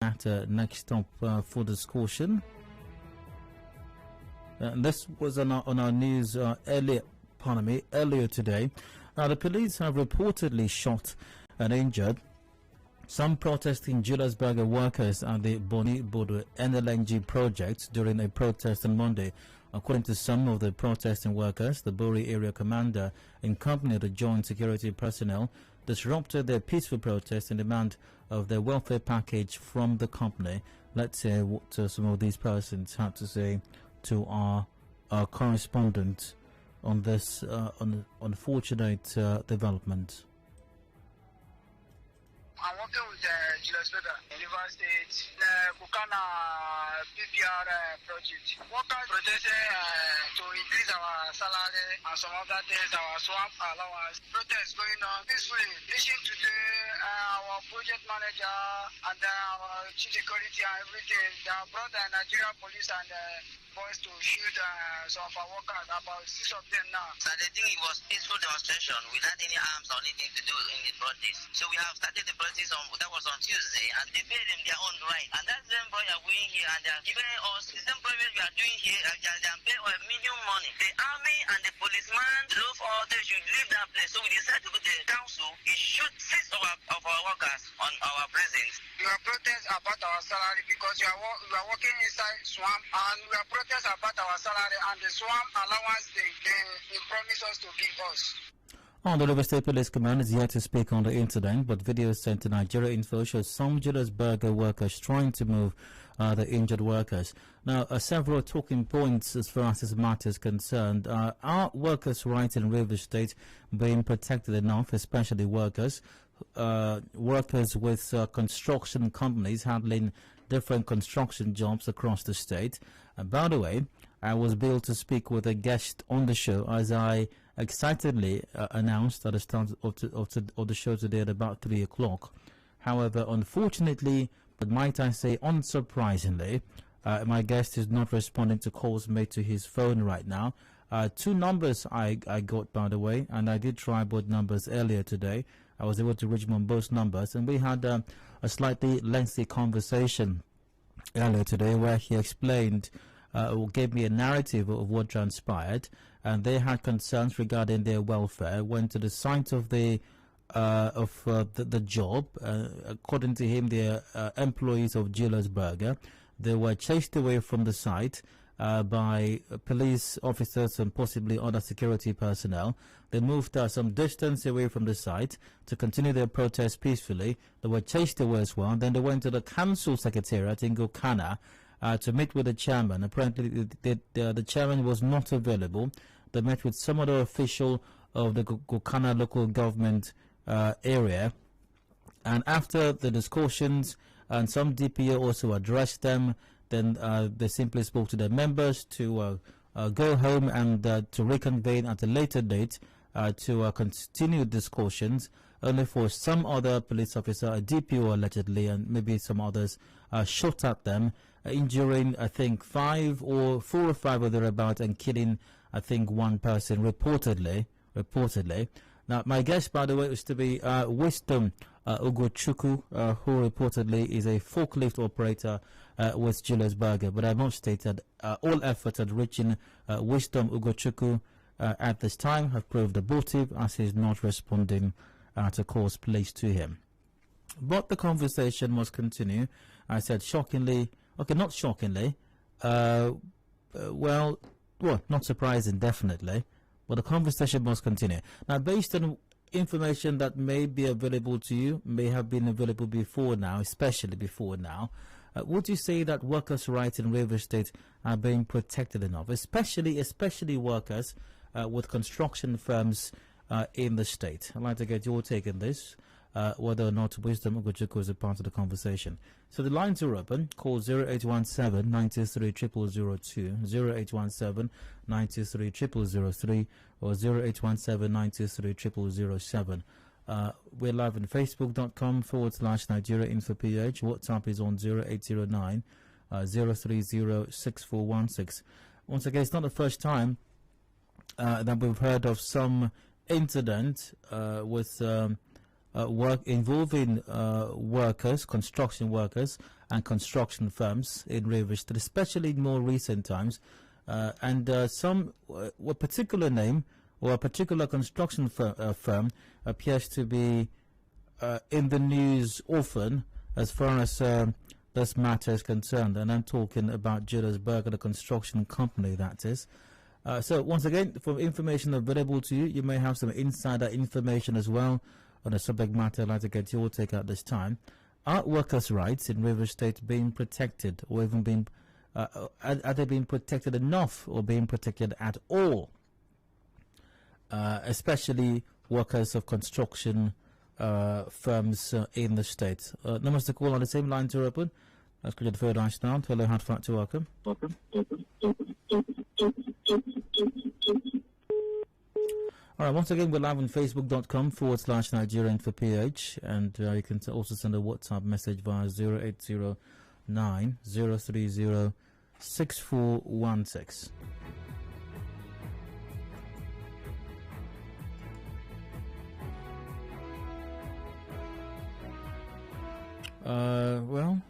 At next up for discussion. This was on our news earlier today. The police have reportedly shot and injured some protesting Julius Berger workers at the Boni Bodo NLNG project during a protest on Monday. According to some of the protesting workers, the Bori area commander, in company of the joint security personnel, disrupted their peaceful protest in demand of their welfare package from the company. Let's hear what some of these persons had to say to our correspondent on this unfortunate development. I'm working with Julius Berger in River State, the Kukana PPR project. Workers protesting to increase our salary and some other things, our swamp allowance. Protest going on peacefully. Listen to our project manager and our chief security and everything. They have brought the Nigerian police and boys to shoot some of our workers, about 6 of them now. So they think it was peaceful demonstration without any arms or anything to do in the protest. So we have started the protest that was on Tuesday, and they paid them their own right. And that's the employer we are going here, and they are giving us the same project we are doing here, and they are paying a million money. The army and the policeman, the law they should leave that place. So we decided to go to the council. It should 6 of our workers on our prisons. We are protest about our salary because we are working inside swamp, and we are protest about our salary and the swamp allowance they promise us to give us. The River State Police Command is yet to speak on the incident, but videos sent to Nigeria Info show some Julius Berger workers trying to move the injured workers. Now, several talking points as far as this matter is concerned. Are workers' rights in River State being protected enough, especially workers with construction companies handling different construction jobs across the state? By the way, I was able to speak with a guest on the show, as I excitedly announced at the start of the show today at about 3 o'clock. However, unfortunately, but might I say unsurprisingly, my guest is not responding to calls made to his phone right now. 2 numbers I got, by the way, and I did try both numbers earlier today. I was able to reach him on both numbers, and we had a slightly lengthy conversation earlier today where he explained or gave me a narrative of what transpired, and they had concerns regarding their welfare. Went to the site of the job. According to him, they are employees of Julius Berger. They were chased away from the site by police officers and possibly other security personnel. They moved some distance away from the site to continue their protest peacefully. They were chased away as well. Then they went to the council secretariat in Gokana to meet with the chairman. Apparently, the chairman was not available. They met with some other official of the Gokana local government area. And after the discussions, and some DPO also addressed them, then they simply spoke to their members to go home and to reconvene at a later date to continue discussions, only for some other police officer, a DPO allegedly, and maybe some others, shot at them, injuring, I think, 4 or 5 or thereabout, and killing, I think, 1 person, reportedly. Now, my guest, by the way, is to be Wisdom Ugochukwu, who reportedly is a forklift operator with Julius Berger. But I must state that all efforts at reaching Wisdom Ugochukwu at this time have proved abortive, as he is not responding to calls placed to him. But the conversation must continue. I said shockingly, okay, not shockingly, well, not surprising, definitely. But the conversation must continue. Now, based on information that may be available to you, may have been available before now, especially before now, would you say that workers' rights in River State are being protected enough, especially workers with construction firms in the state? I'd like to get your take on this, whether or not Wisdom Ugochukwu is a part of the conversation. So the lines are open. Call 0817 93 0002, 0817 93 0003, or 0817 93 0007. We're live on Facebook.com/Nigeria Info PH. WhatsApp is on 0809 030 6416. Once again, it's not the first time that we've heard of some incident with work involving workers, construction workers, and construction firms in Rivers State, especially in more recent times. And some a particular name or a particular construction firm appears to be in the news often as far as this matter is concerned. And I'm talking about Julius Berger, the construction company, that is. So once again, for information available to you, you may have some insider information as well on a subject matter I'd like to get your take at this time. Are workers' rights in Rivers State being protected, or even being are they being protected enough, or being protected at all? Especially workers of construction firms in the state. Numbers to call on the same line to open. Let's go to the third line now. Hello, hard fact to welcome. All right, once again, we're live on facebook.com/Nigerian for PH, and you can also send a WhatsApp message via 0809 030 6416. Well,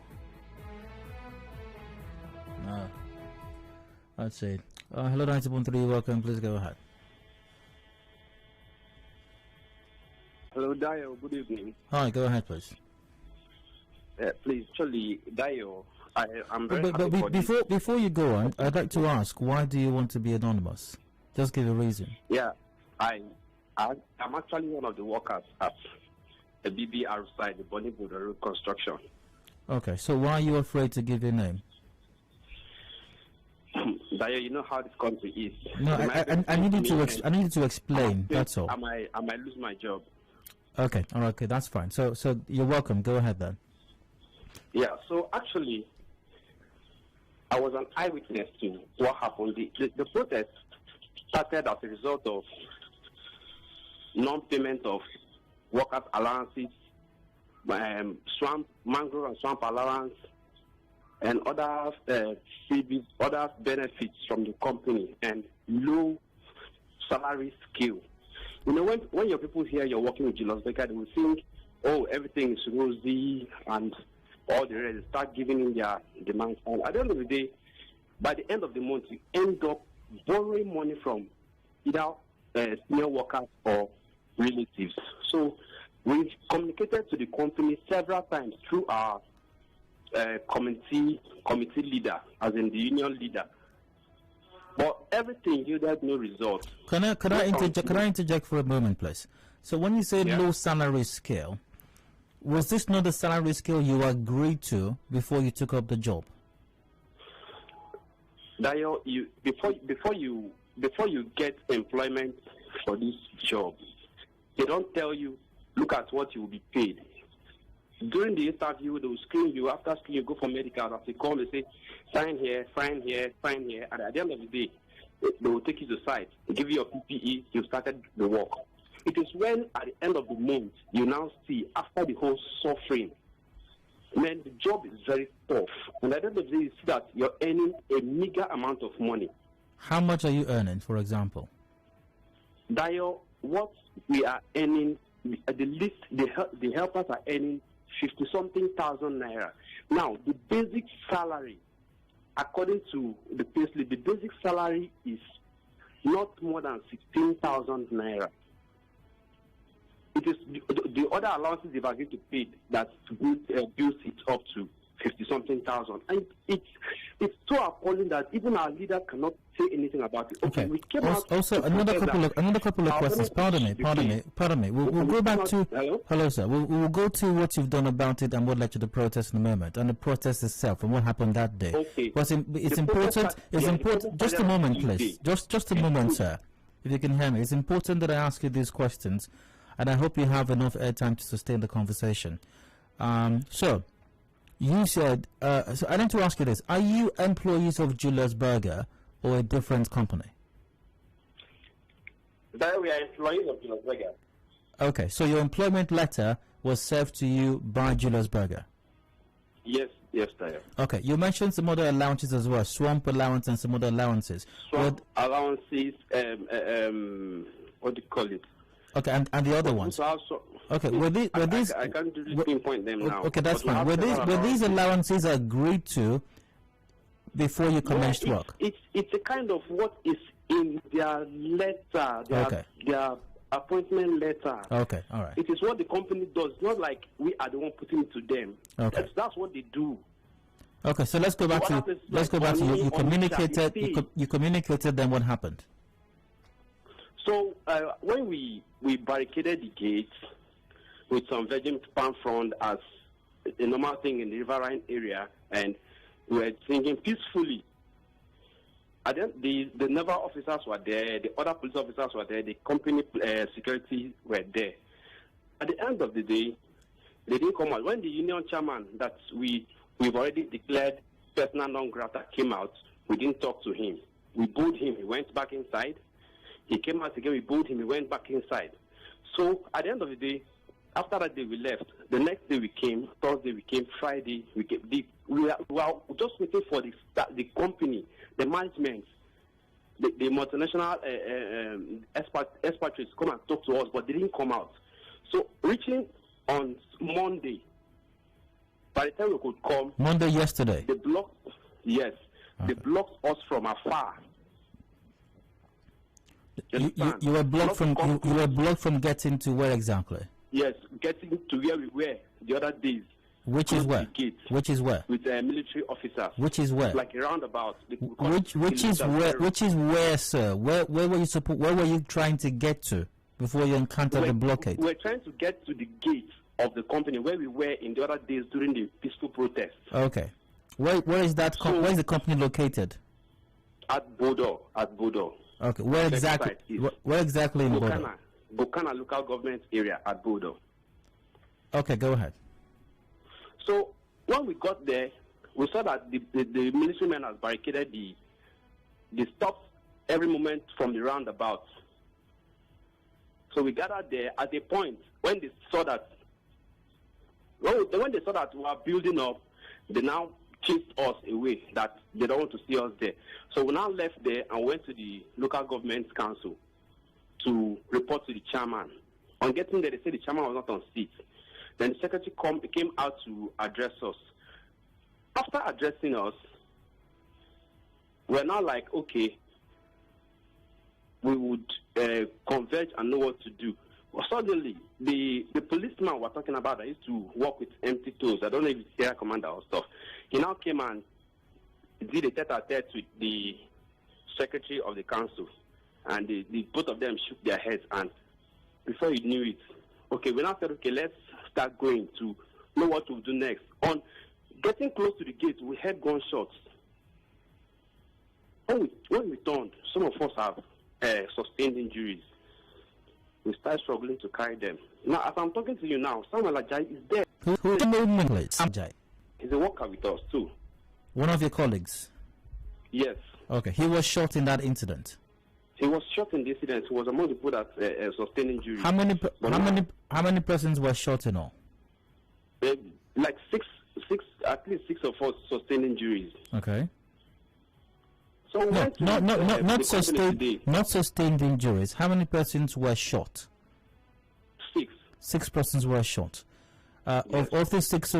let's see. Hello, 90.3, welcome, please go ahead. Hello, Dio. Good evening. Hi, go ahead, please. Please, actually, Dio, I'm very but happy for before you go on, I'd like to ask, why do you want to be anonymous? Just give a reason. Yeah, I'm actually one of the workers at the BBR side, the Bonnie Border Road Construction. Okay, so why are you afraid to give your name? Dio, you know how this country is. No, I need you to explain. That's all. I might lose my job. Okay, all right, okay, that's fine. So you're welcome. Go ahead then. Yeah, so actually, I was an eyewitness to what happened. The protest started as a result of non-payment of workers' allowances, mangrove and swamp allowance, and other other benefits from the company, and low salary scale. You know, when your people hear you're working with Julius Berger, they will think, oh, everything is rosy and all the rest. Start giving in their demands. And at the end of the day, by the end of the month, you end up borrowing money from either senior workers or relatives. So we've communicated to the company several times through our committee leader, as in the union leader. But everything yielded no result. Can I interject for a moment, please? So when you say low salary scale, was this not the salary scale you agreed to before you took up the job? Dio, before you get employment for this job, they don't tell you, look at what you will be paid. During the interview, they will screen you. After screen, you go for medical. After they come, they say, sign here, sign here, sign here. And at the end of the day, they will take you to site. They give you your PPE. You started the work. It is when, at the end of the month, you now see, after the whole suffering, man, the job is very tough. And at the end of the day, you see that you're earning a meager amount of money. How much are you earning, for example? Dio, what we are earning, at the least, the helpers are earning 50-something thousand naira. Now, the basic salary, according to the payslip, the basic salary is not more than 16,000 naira. It is the other allowances they've agreed to pay that builds it up to 50-something thousand, and it's so appalling that even our leader cannot say anything about it. Okay. We came also another couple of questions. Pardon me. We'll go back to hello, sir. We'll go to what you've done about it and what led to the protest in a moment, and the protest itself and what happened that day. Okay. It's important. Just a moment, please. Just a moment, sir. If you can hear me, it's important that I ask you these questions, and I hope you have enough airtime to sustain the conversation. So. You said, so I need to ask you this. Are you employees of Julius Berger or a different company? That we are employees of Julius Berger. Okay, so your employment letter was served to you by Julius Berger? Yes, Tayo. Okay, you mentioned some other allowances as well, swamp allowance and some other allowances. Swamp allowances, what do you call it? Okay, and the other ones? Okay, were these? I can't really pinpoint them now. Okay, that's fine. Were these allowances agreed to before you commenced work? It's a kind of what is in their letter, their appointment letter. Okay, all right. It is what the company does. It's not like we are the one putting it to them. Okay, that's what they do. Okay, so let's go back to you communicated. You communicated. Then what happened? So when we barricaded the gates with some virgin palm frond as a normal thing in the riverine area, and we were singing peacefully. And then the naval officers were there, the other police officers were there, the company security were there. At the end of the day, they didn't come out. When the union chairman that we've already declared persona non grata came out, we didn't talk to him. We booed him. He went back inside. He came out again. We booed him. He went back inside. So at the end of the day, after that day we left. The next day we came. Thursday we came. Friday we came. We were just waiting for the company, the management, the multinational expatriates come and talk to us, but they didn't come out. So reaching on Monday, by the time we could come, Monday yesterday, they blocked. Yes, they blocked us from afar. You were blocked from you were blocked from getting to where exactly? Yes, getting to where we were the other days. Which is where? Which is where? With military officers. Which is where? Like a roundabout. Which is where? Which is where, sir? Where were you Where were you trying to get to before you encountered the blockade? We're trying to get to the gate of the company where we were in the other days during the peaceful protest. Okay, where is that? Where is the company located? At Bodo. At Bodo. Okay, where exactly? Where exactly in Bodo? Bokana local government area at Bodo. Okay, go ahead. So when we got there, we saw that the military men has barricaded the stops every moment from the roundabout. So we gathered there at a point when they saw that when they saw that we were building up, they now chased us away, that they don't want to see us there. So we now left there and went to the local government council to report to the chairman. On getting there, they said the chairman was not on seat. Then the secretary came out to address us. After addressing us, we're now like, okay, we would converge and know what to do. Well, suddenly, the policeman we're talking about that used to walk with empty toes, I don't know if it's area commander or stuff, he now came and did a tete-a-tete with the secretary of the council. And the both of them shook their heads, and before you knew it, okay, we now said, okay, let's start going to know what to do next. On getting close to the gate, we heard gunshots. When we turned, some of us have sustained injuries. We started struggling to carry them. Now, as I'm talking to you now, Samuel Ajayi is dead. Who Ajayi? He's a worker with us too. One of your colleagues? Yes. Okay, he was shot in that incident. He was shot in the incident. He was among the people that sustained injuries. How many persons were shot in all? Like six, at least 6 of us sustained injuries. Okay. So not sustained injuries. How many persons were shot? 6. 6 persons were shot. Yes. Of the 6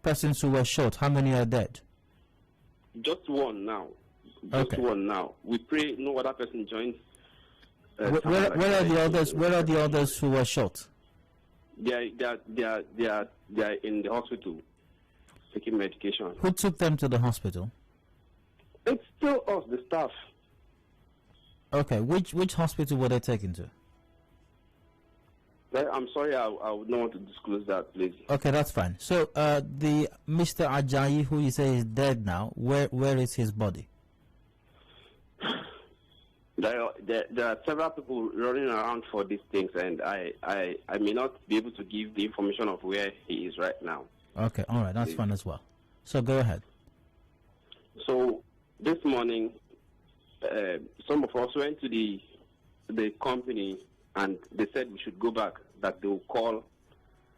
persons who were shot, how many are dead? Just one now. One now. We pray no other person joins. Where are the others? Where are the others who were shot? They are in the hospital taking medication. Who took them to the hospital? It's still us, the staff. Okay, which hospital were they taken to? I'm sorry, I would not want to disclose that, please. Okay, that's fine. So, the Mr. Ajayi, who you say is dead now, where is his body? There are several people running around for these things, and I may not be able to give the information of where he is right now. Okay, all right, that's fine as well. So go ahead. So this morning, some of us went to the company, and they said we should go back, that they will call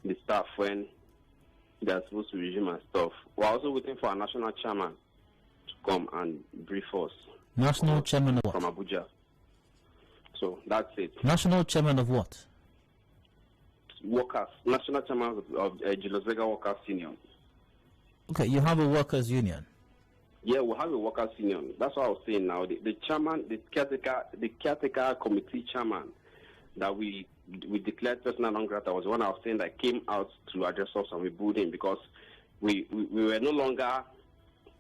the staff when they are supposed to resume and stuff. We're also waiting for our national chairman to come and brief us. National chairman of what? From Abuja. So that's it. National chairman of what? workers, national chairman of Julius Berger Workers Union. Okay, you have a workers' union. Yeah, we have a workers' union. That's what I was saying now. The chairman, the caretaker committee chairman that we declared persona non grata was one I was saying that came out to address us, and we booed him because we were no longer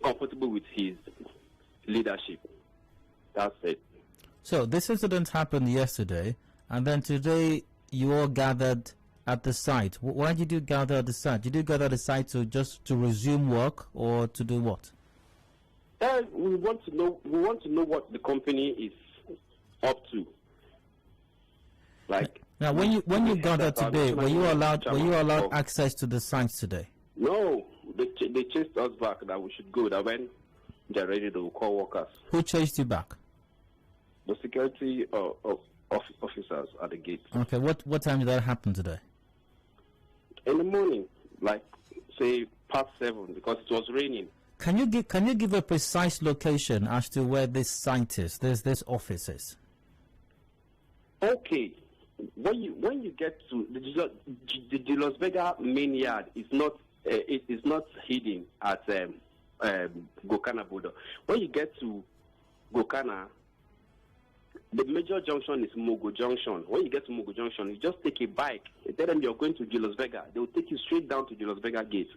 comfortable with his leadership. That's it. So this incident happened yesterday, and then today you all gathered at the site. Why did you gather at the site? Did you gather at the site to resume work, or to do what? We want to know. We want to know what the company is up to. Like now, when you gathered today, were you allowed access to the site today? No, they chased us back that we should go. That when they're ready, they will call workers. Who chased you back? The security officers at the gate. Okay, what time did that happen today? In the morning, like say past 7, because it was raining. Can you give a precise location as to where this site is? This office is. Okay, when you get to the Julius Berger main yard, it is not hidden at Gokana border. When you get to Gokana, the major junction is Mogo Junction. When you get to Mogo Junction, you just take a bike. You tell them you're going to Julius Berger. They will take you straight down to Julius Berger gate.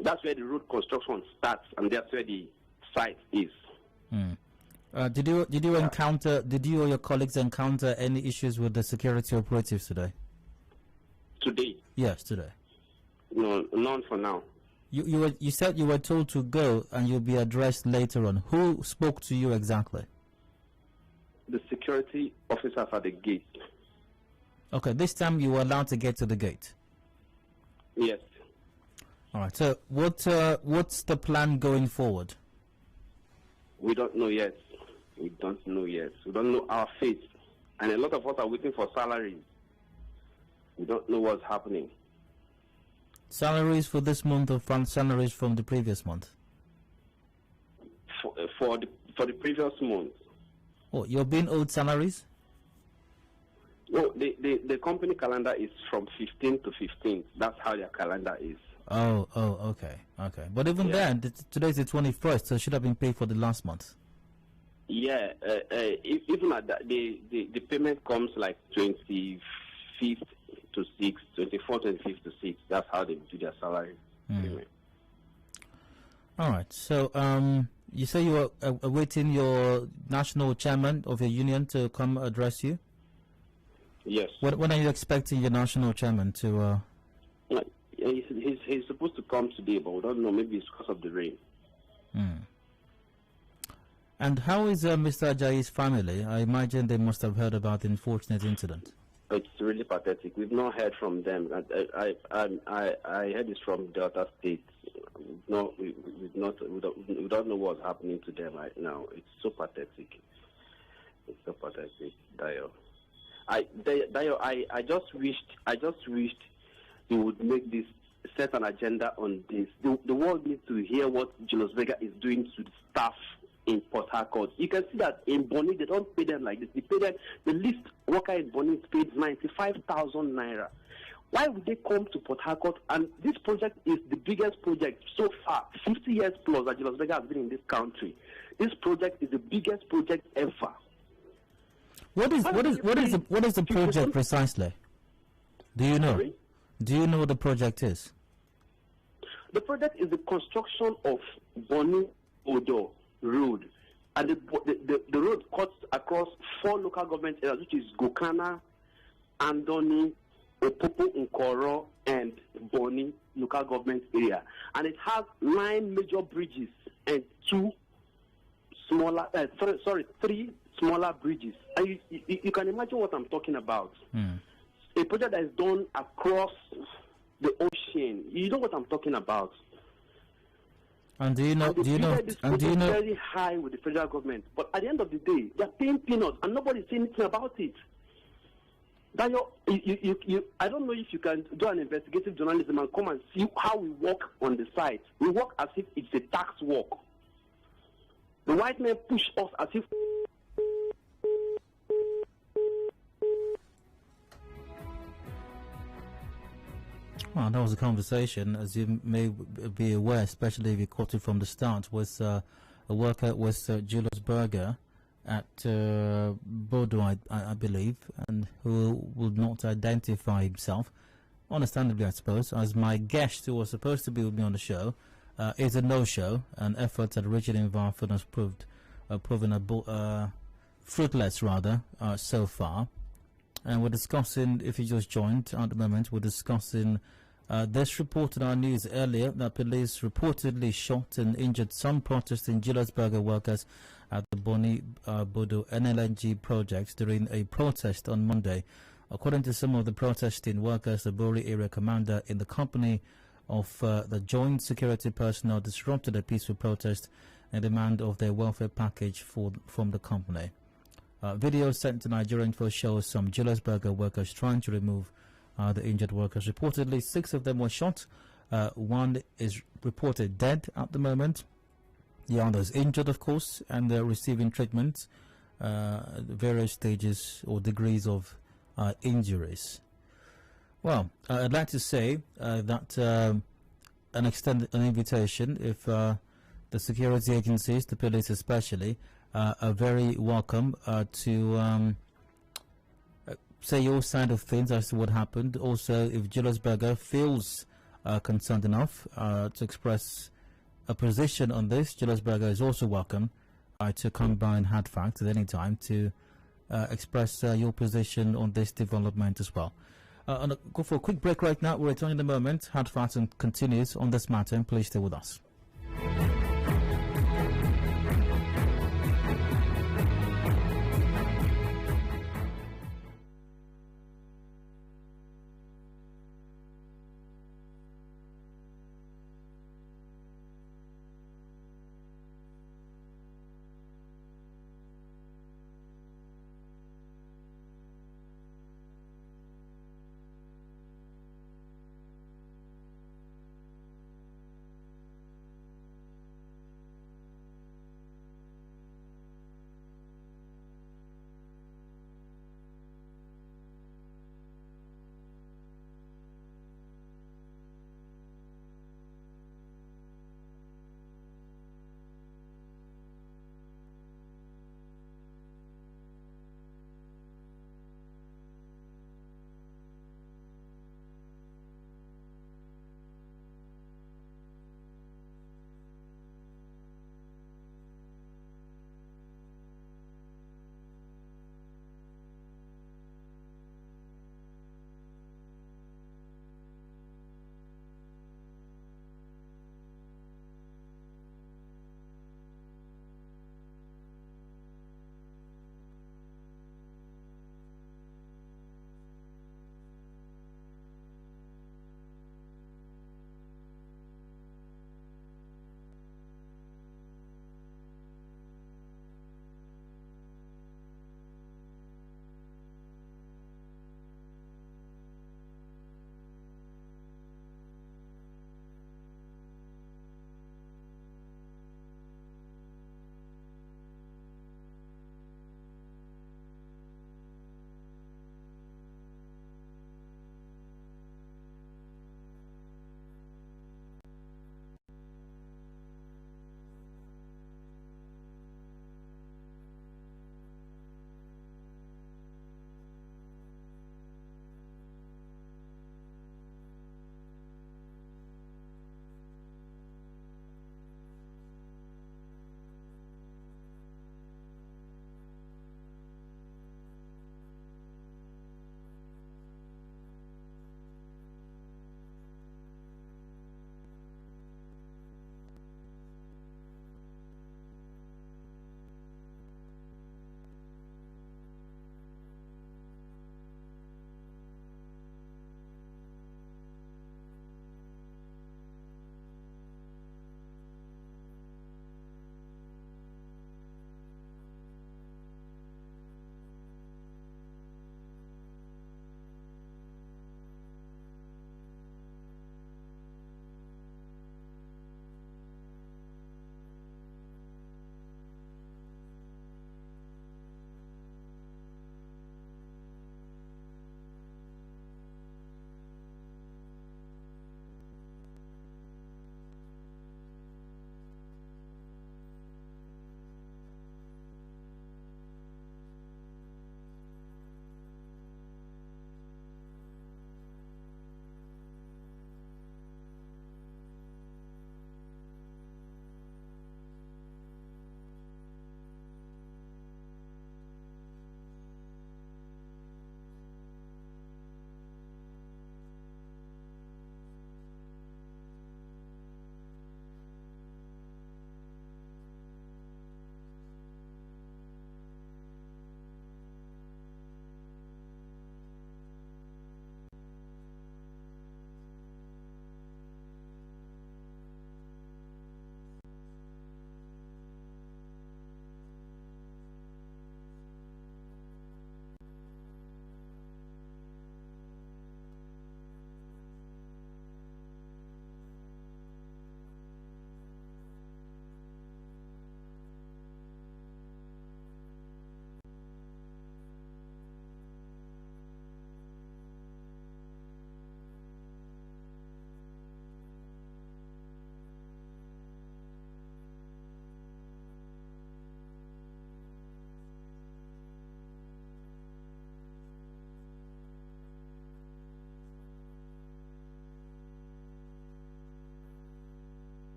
That's where the road construction starts, and that's where the site is. Did you encounter? Did you or your colleagues encounter any issues with the security operatives today? Today? Yes, today. No, none for now. You said you were told to go, and you'll be addressed later on. Who spoke to you exactly? The security officers at the gate. Okay, this time you were allowed to get to the gate. Yes. All right. So what's the plan going forward? We don't know yet. We don't know yet. We don't know our fate, and a lot of us are waiting for salaries. We don't know what's happening. Salaries for this month or from salaries from the previous month? For the previous month. Oh, you're being owed salaries? No, the company calendar is from 15th to 15th. That's how their calendar is. Oh, okay. But even then, today's the 21st, so it should have been paid for the last month. Yeah, even at that, the payment comes like 25th to 6th, 24th and 5th to 6th. That's how they do their salary payment. All right. So, you say you are awaiting your national chairman of your union to come address you? Yes. When are you expecting your national chairman to? He's supposed to come today, but we don't know. Maybe it's because of the rain. And how is Mr. Ajayi's family? I imagine they must have heard about the unfortunate incident. It's really pathetic. We've not heard from them. I heard this from Delta State. We don't know what's happening to them right now. It's so pathetic. It's so pathetic, Dayo. I just wished you would make this, set an agenda on this. The world needs to hear what Julius Berger is doing to the staff in Port Harcourt. You can see that in Bonny, they don't pay them like this. They pay them, the least worker in Bonny is paid 95,000 naira. Why would they come to Port Harcourt? And this project is the biggest project so far, 50 years plus that Julius Berger has been in this country. This project is the biggest project ever. What is the project precisely? Do you know? Sorry? Do you know what the project is? The project is the construction of Bonny Odo Road, and the road cuts across 4 local government areas, which is Gokana, Andoni, Opopo Nkoro, and Bonny local government area, and it has 9 major bridges and 3 smaller bridges. And you can imagine what I'm talking about. A project that is done across the ocean. You know what I'm talking about. And do you know? Very high with the federal government, but at the end of the day, they're paying peanuts, and nobody's saying anything about it. Dayo, I don't know if you can do an investigative journalism and come and see how we work on the site. We work as if it's a tax work. The white men push us as if. Well, that was a conversation, as you may be aware, especially if you caught it from the start, was a worker with Julius Berger at Bordeaux, I believe, and who would not identify himself. Understandably, I suppose, as my guest who was supposed to be with me on the show is a no-show, and efforts at reaching him via phone has proven fruitless, rather, so far. And we're discussing, if you just joined at the moment, we're discussing this report in our news earlier that police reportedly shot and injured some protesting Julius Berger workers at the Boni Bodo NLNG project during a protest on Monday. According to some of the protesting workers, the Bori area commander in the company of the joint security personnel disrupted a peaceful protest and demand of their welfare package from the company. Video sent to Nigerian Info shows some Julius Berger workers trying to remove the injured workers. Reportedly, 6 of them were shot. One is reported dead at the moment. The other is injured, of course, and they're receiving treatment at various stages or degrees of injuries. Well, I'd like to say that an invitation, if the security agencies, the police especially, are very welcome to say your side of things as to what happened. Also, if Julius Berger feels concerned enough to express a position on this, Julius Berger is also welcome to come by and Hard Facts at any time to express your position on this development as well. I'll go for a quick break right now. We'll return in a moment. Hard Facts continues on this matter. Please stay with us.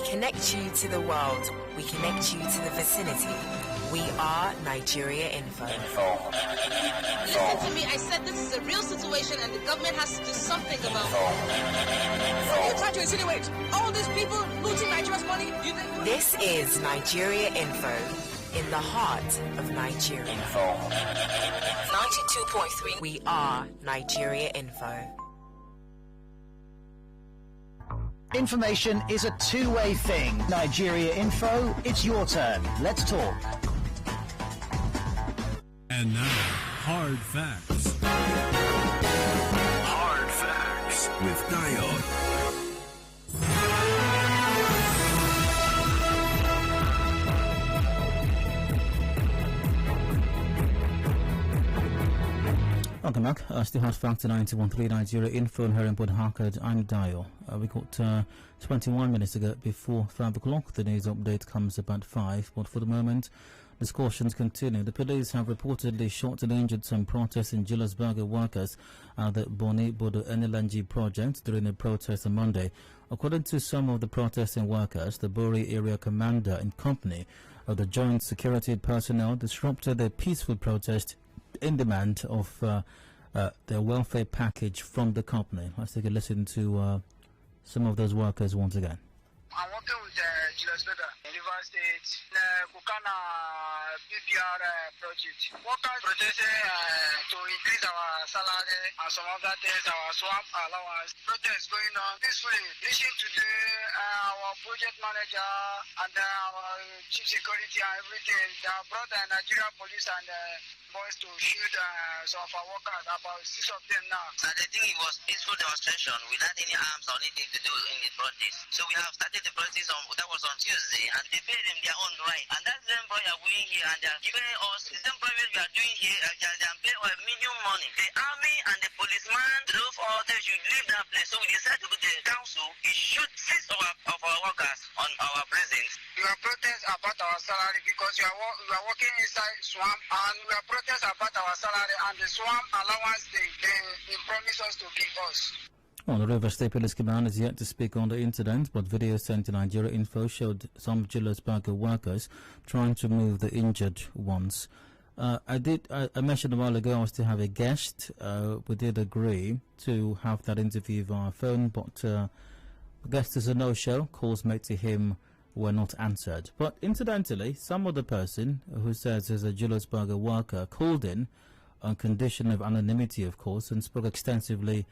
connect you to the world. We connect you to the vicinity. We are Nigeria Info. Listen to me, I said this is a real situation and the government has to do something about it. What are you trying to insinuate? All these people looting Nigeria's money? This is Nigeria Info, in the heart of Nigeria. 92.3. We are Nigeria Info. Information is a two-way thing. Nigeria Info, it's your turn. Let's talk. And now, Hard Facts. Hard Facts with Dio. Welcome back. Still Hard Facts 91.3 Nigeria Info and Herringport Harcourt. I'm Dio. We got 21 minutes to go before 5 o'clock. The news update comes about 5, but for the moment, discussions continue. The police have reportedly shot and injured some protesting Julius Berger workers at the Boni Bodo Enilanji project during a protest on Monday. According to some of the protesting workers, the Bori area commander and company of the joint security personnel disrupted a peaceful protest in demand of their welfare package from the company. Let's take a listen to some of those workers once again. I'm working with Julius Berger in River State, Kukana PBR project. Workers protesting to increase our salary and some other things, our swamp allowance. Protest going on peacefully. Reaching today, our project manager and our chief security and everything, they have brought the Nigerian police and boys to shoot some of our workers, about 6 of them now. And I think it was peaceful demonstration without any arms or anything to do in the protest. So we have started the protest that was on Tuesday, and they paid them their own right. And that's them boy are going here and they're giving us the same private we are doing here, they're paying a million money. The army and the policeman drove all they should leave that place. So we decided to go to the council, it should 6 of our workers on our presence. We are protest about our salary because we are working inside swamp, and we are protest about our salary and the swamp allowance they promise us to give us. Well, the River State Police Command is yet to speak on the incident, but video sent to Nigeria Info showed some Julius Berger workers trying to move the injured ones. I mentioned a while ago I was to have a guest. We did agree to have that interview via phone, but the guest is a no-show. Calls made to him were not answered. But incidentally, some other person who says is a Julius Berger worker called in on condition of anonymity, of course, and spoke extensively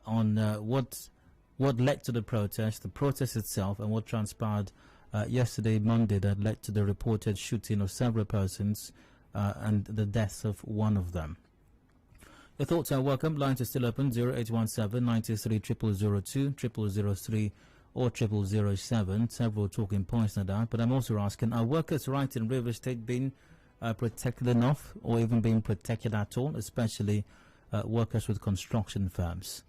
on what led to the protest itself, and what transpired yesterday, Monday, that led to the reported shooting of several persons and the death of one of them. Your thoughts are welcome. Lines are still open, 0817 93 0002, 0003 or 0007. Several talking points on that, but I'm also asking, are workers' rights in River State being protected enough, or even being protected at all, especially workers with construction firms?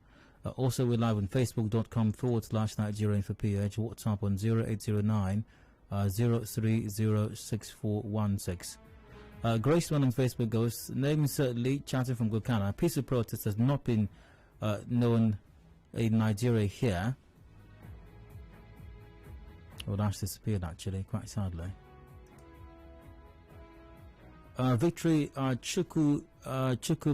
Also, we're live on facebook.com/Nigeria Info PH, WhatsApp on 0809 0306416. Graceman on Facebook goes, name is Lee, chatting from Gokana. Peaceful protest has not been known in Nigeria here. Well, that's disappeared actually, quite sadly. Victory Chukum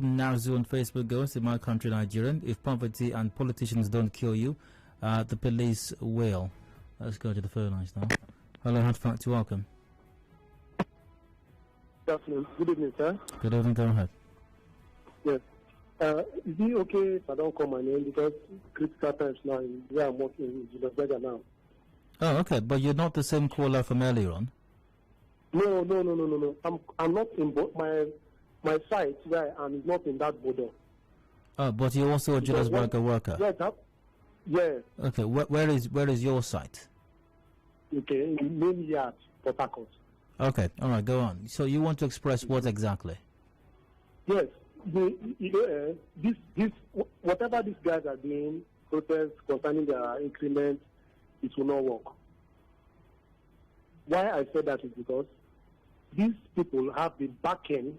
Nazu on Facebook goes, in my country, Nigerian, if poverty and politicians don't kill you, the police will. Let's go to the phone lines now. Hello, Hard Fact, welcome. Good afternoon. Good evening, sir. Good evening, go ahead. Yes. Is it okay if I don't call my name, because critical times now, where I'm working in Julius Berger now? Oh, okay, but you're not the same caller from earlier on? No. I'm not in my site where I am is not in that border. Oh, but you're also a Julius Berger worker? Yeah. Okay, where is your site? Okay, in main yard, Port Harcourt. Okay, all right, go on. So you want to express what exactly? Yes, this whatever these guys are doing, protests concerning their increment, it will not work. Why I say that is because these people have the backing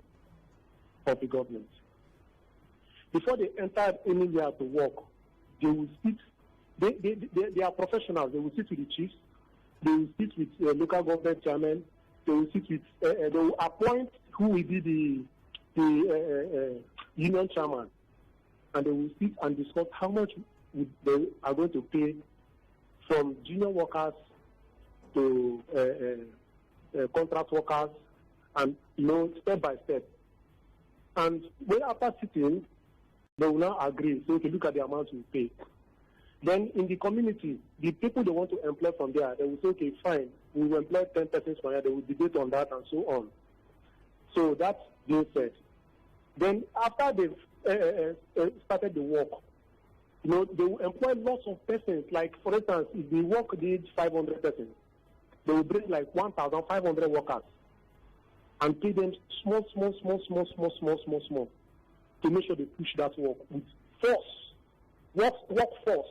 of the government. Before they enter anywhere to work, they will sit. They are professionals. They will sit with the chiefs. They will sit with local government chairman. They will sit with. They will appoint who will be the union chairman, and they will sit and discuss how much they are going to pay from junior workers to contract workers, and step by step. And when after sitting, they will now agree. So, okay, look at the amount we pay. Then in the community, the people they want to employ from there, they will say, okay, fine, we will employ 10 persons from here. They will debate on that and so on. So that's being said. Then after they've started the work, they will employ lots of persons. Like, for instance, if the work needs 500 persons, they will bring like 1,500 workers and pay them small, to make sure they push that work with force, workforce.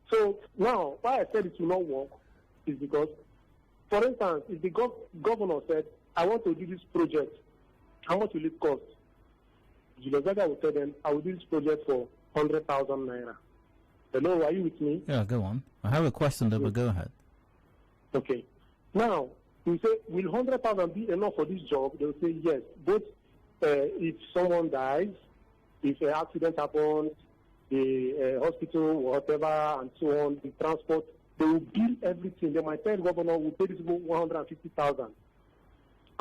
So now, why I said it will not work is because, for instance, if the governor said, I want to do this project, how much will it cost? Julius Berger will tell them, I will do this project for 100,000 naira. Hello, are you with me? Yeah, go on. I have a question, but go ahead. Okay. Now, we say, will 100,000 be enough for this job? They will say yes. Both if someone dies, if an accident happens, the hospital, whatever, and so on, the transport, they will bill everything. They might tell the governor, will pay this people 150,000.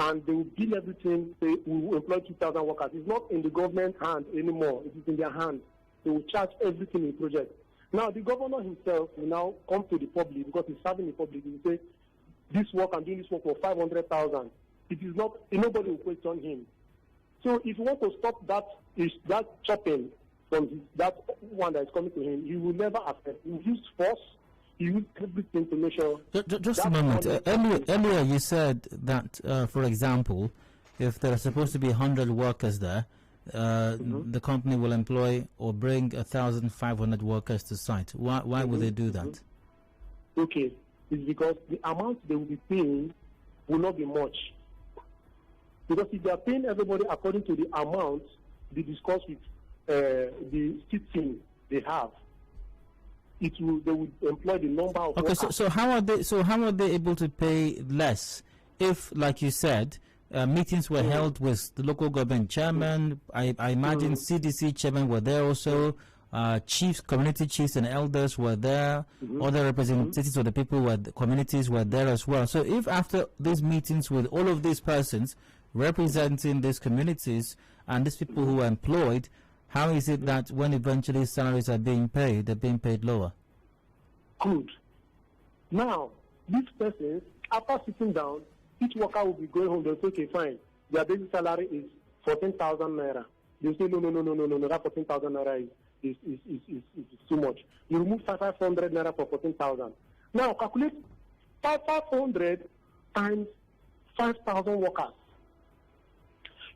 And they will bill everything. They will employ 2,000 workers. It's not in the government hand anymore. It is in their hand. They will charge everything in the project. Now, the governor himself will now come to the public because he's serving the public. He will say, this work, I'm doing this work for 500,000. It is not, nobody will question him. So if you want to stop that chopping from that one that is coming to him, he will never accept. He will use force. He will use everything to make sure. Just a moment. Earlier you said that, for example, if there are supposed to be 100 workers there, the company will employ or bring 1,500 workers to site. Why would they do that? Okay, it's because the amount they will be paying will not be much. Because if they are paying everybody according to the amount they discuss with the sitting they have, they will employ the number of workers. So how are they able to pay less if, like you said, meetings were held with the local government chairman? I imagine CDC chairman were there also. Chiefs, community chiefs and elders were there. Other representatives of the people communities were there as well. So if after these meetings with all of these persons representing these communities and these people who are employed, how is it that when eventually salaries are being paid, they're being paid lower? Good. Now, these persons, after sitting down, each worker will be going home. They'll say, okay, fine, their basic salary is 14,000 naira. They'll say, no, that 14,000 naira is too much. You remove 500 naira for 14,000. Now, calculate 500 times 5,000 workers.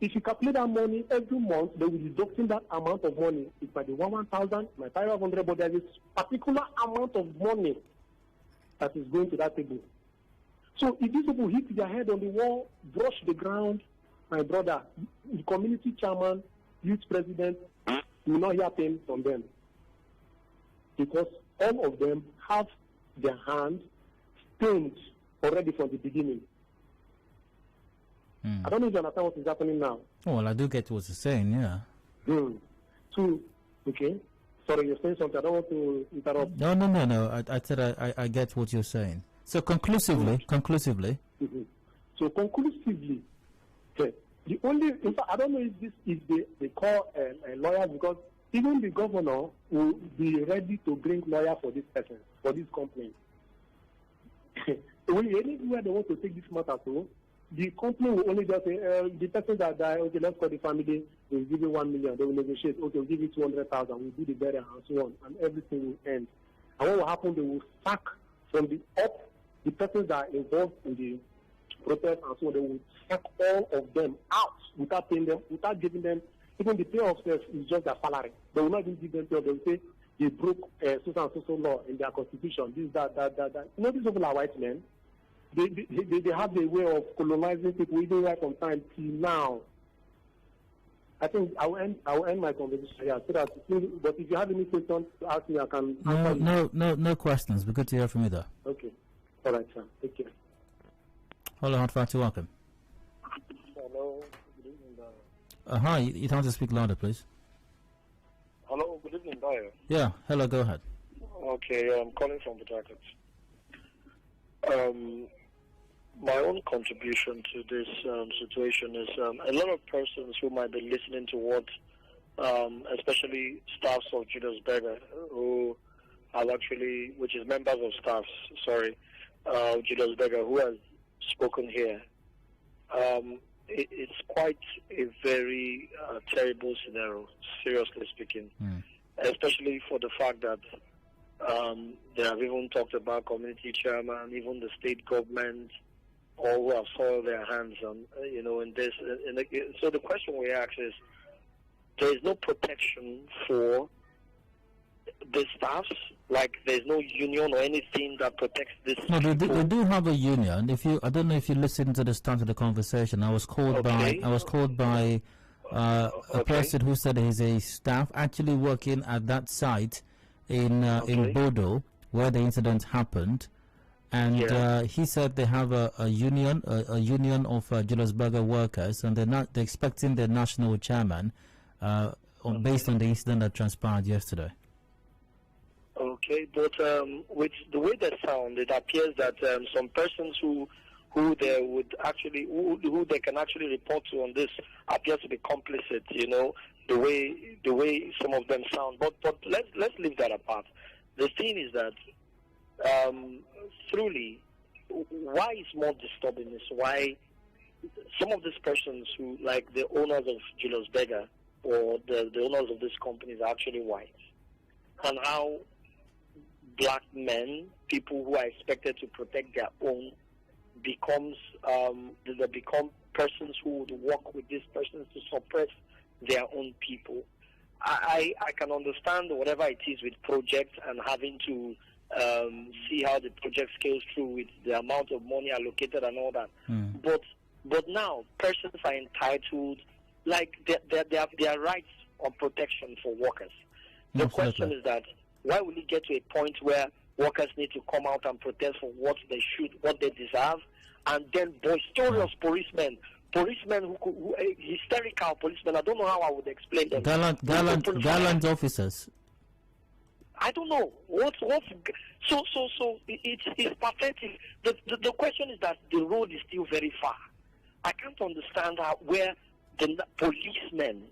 If you calculate that money every month, they will be deducting that amount of money. It might be 1,000, my 500, but there is a particular amount of money that is going to that table. So if these people hit their head on the wall, brush the ground, my brother, the community chairman, youth president, you will not hear pain from them. Because all of them have their hands stained already from the beginning. I don't know if you understand what is happening now. Oh, well, I do get what you're saying, yeah. So, okay. Sorry, you're saying something. I don't want to interrupt. No. I said I get what you're saying. So conclusively. So conclusively, the only, in fact, I don't know if this is they call a lawyer, because even the governor will be ready to bring lawyer for this person, for this complaint. Anywhere they want to take this matter to, the company will only just say, the person that died, okay, let's call the family, we'll give you 1 million. They will negotiate, okay, we'll give you 200,000, we'll do the burial and so on, and everything will end. And what will happen, they will sack from the up the persons that are involved in the protest and so on. They will sack all of them out without paying them, without giving them, even the pay of self is just their salary. They will not even give them pay. They will say they broke so and so law in their constitution, this, that. You know, these people are white men. They have the way of colonizing people even right from time till now. I think I'll end my conversation here so that. But if you have any questions to ask me, I can. No questions. We're good to hear from you, though. Okay. All right, sir. Take care. Hello, hot factor, welcome. Hello. Good evening, Dyer. Hi. You have to speak louder, please. Hello. Good evening, Dyer. Yeah. Hello. Go ahead. Okay. I'm calling from the Jackets. My own contribution to this situation is a lot of persons who might be listening to what, especially staffs of Julius Berger, who have actually, which is members of staffs, Julius Berger, who has spoken here. It's quite a very terrible scenario, seriously speaking, especially for the fact that they have even talked about community chairman, even the state government, all who have soiled their hands on, in this. So the question we ask is, there is no protection for the staffs, like there's no union or anything that protects this. No, they do have a union. I don't know if you listened to the start of the conversation. I was called by a person who said he's a staff actually working at that site in Bodo where the incident happened, and he said they have a union of Julius Berger workers, and they're expecting their national chairman based on the incident that transpired yesterday. Okay, but with the way they sound, it appears that some persons who they would actually who they can actually report to on this appear to be complicit. The way some of them sound. But let's leave that apart. The thing is that truly, why is more disturbing is why some of these persons who, like the owners of Julius Berger or the owners of these companies, are actually white, and how black men, people who are expected to protect their own, they become persons who would work with these persons to suppress their own people. I can understand whatever it is with projects and having to see how the project scales through with the amount of money allocated and all that. But now persons are entitled, like their rights on protection for workers. The question is that, why will it get to a point where workers need to come out and protest for what they deserve, and then boisterous policemen who hysterical policemen, I don't know how I would explain them. Gallant officers. I don't know so it's pathetic. The question is that the road is still very far. I can't understand where the policemen,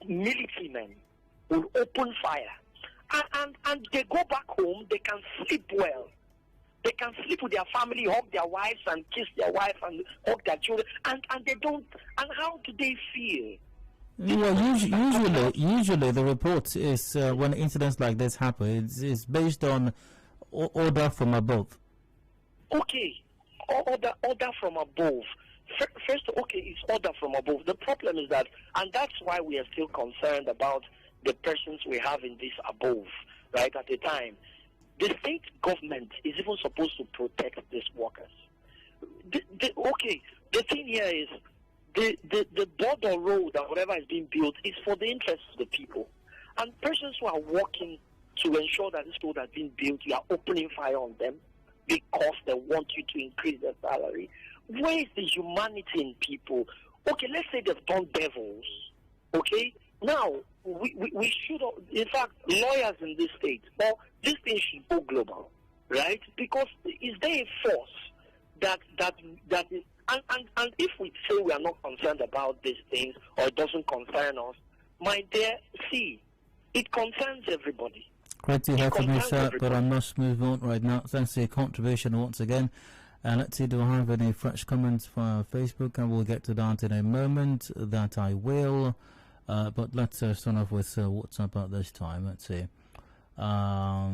military men, will open fire. And they go back home, they can sleep well. They can sleep with their family, hug their wives and kiss their wife and hug their children. And they don't. And how do they feel? Well, usually the report is when incidents like this happen, it's based on order from above. Okay, order from above. First, it's order from above. The problem is that, and that's why we are still concerned about the persons we have in this above, right, at the time. The state government is even supposed to protect these workers. The thing here is, the border road or whatever is being built is for the interest of the people. And persons who are working to ensure that this road has been built, you are opening fire on them because they want you to increase their salary. Where is the humanity in people? Okay, let's say they've done devils. Okay? Now, we should, in fact, lawyers in this state, well, this thing should go global, right? Because is there a force that is, and if we say we are not concerned about these things or it doesn't concern us, my dear, it concerns everybody. Great to hear from you, sir, but I must move on right now. Thanks for your contribution once again. Let's see, do I have any fresh comments via Facebook? And we'll get to that in a moment. That I will. But let's start off with what's up at this time. Let's see. All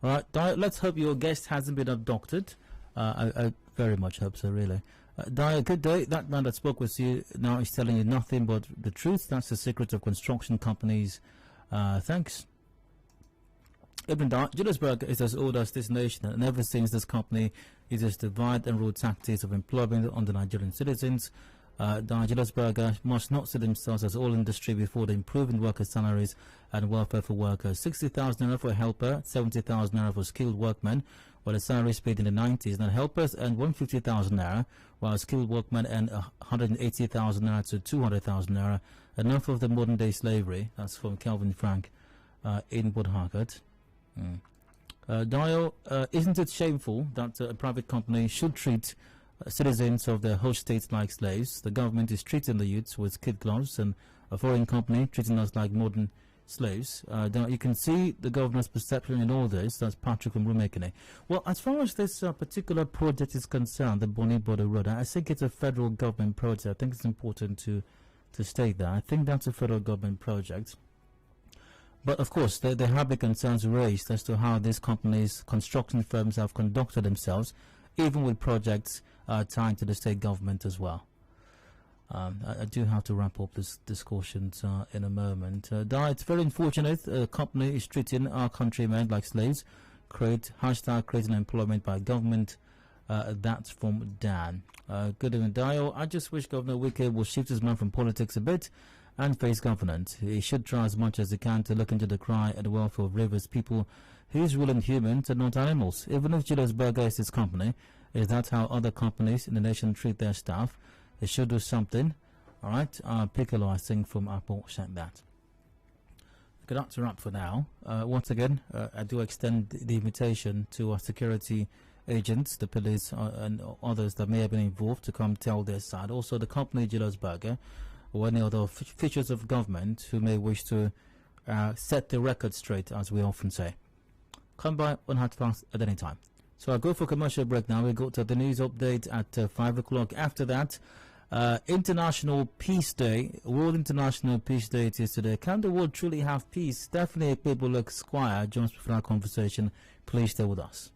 right, Dyer, let's hope your guest hasn't been abducted. I very much hope so, really. Dyer, good day. That man that spoke with you now is telling you nothing but the truth. That's the secret of construction companies. Thanks. Ibn Dyer, Julius Berger is as old as this nation, and ever since this company uses divide and rule tactics of employment on the Nigerian citizens, Julius Berger must not see themselves as all industry before the improving workers' salaries and welfare for workers. 60,000 naira for a helper, 70,000 naira for skilled workmen, while the salaries paid in the 90s. Now helpers earn 150,000 naira, while skilled workmen earn 180,000 naira to 200,000 naira. Enough of the modern day slavery. That's from Calvin Frank in Port Harcourt. Dio, isn't it shameful that a private company should treat citizens of the host states like slaves? The government is treating the youths with kid gloves, and a foreign company treating us like modern slaves. You can see the governor's perception in all this. That's Patrick from Rumekene. Well, as far as this particular project is concerned, the Bonny Border Road, I think it's a federal government project. I think it's important to state that. I think that's a federal government project. But of course, there have been concerns raised as to how these companies, construction firms, have conducted themselves, even with projects tied to the state government as well. I do have to wrap up this discussion in a moment. It's very unfortunate a company is treating our countrymen like slaves. Creating employment by government. That's from Dan. Good evening, Dio. I just wish Governor Wike will shift his mind from politics a bit and face governance. He should try as much as he can to look into the cry and the welfare of rivers people. He is ruling humans and not animals. Even if Julius Berger is his company, is that how other companies in the nation treat their staff? They should do something. All right. Piccolo, I think, from Apple said that. Okay, that's a wrap for now. Once again, I do extend the invitation to our security agents, the police, and others that may have been involved to come tell their side. Also, the company Julius Berger, or any other officials of government who may wish to set the record straight, as we often say. Come by on Hot Fast at any time. So I'll go for commercial break now. We'll go to the news update at 5 o'clock. After that, International Peace Day. World International Peace Day it is today. Can the world truly have peace? Definitely, people look Squire. Jones, for our conversation, please stay with us.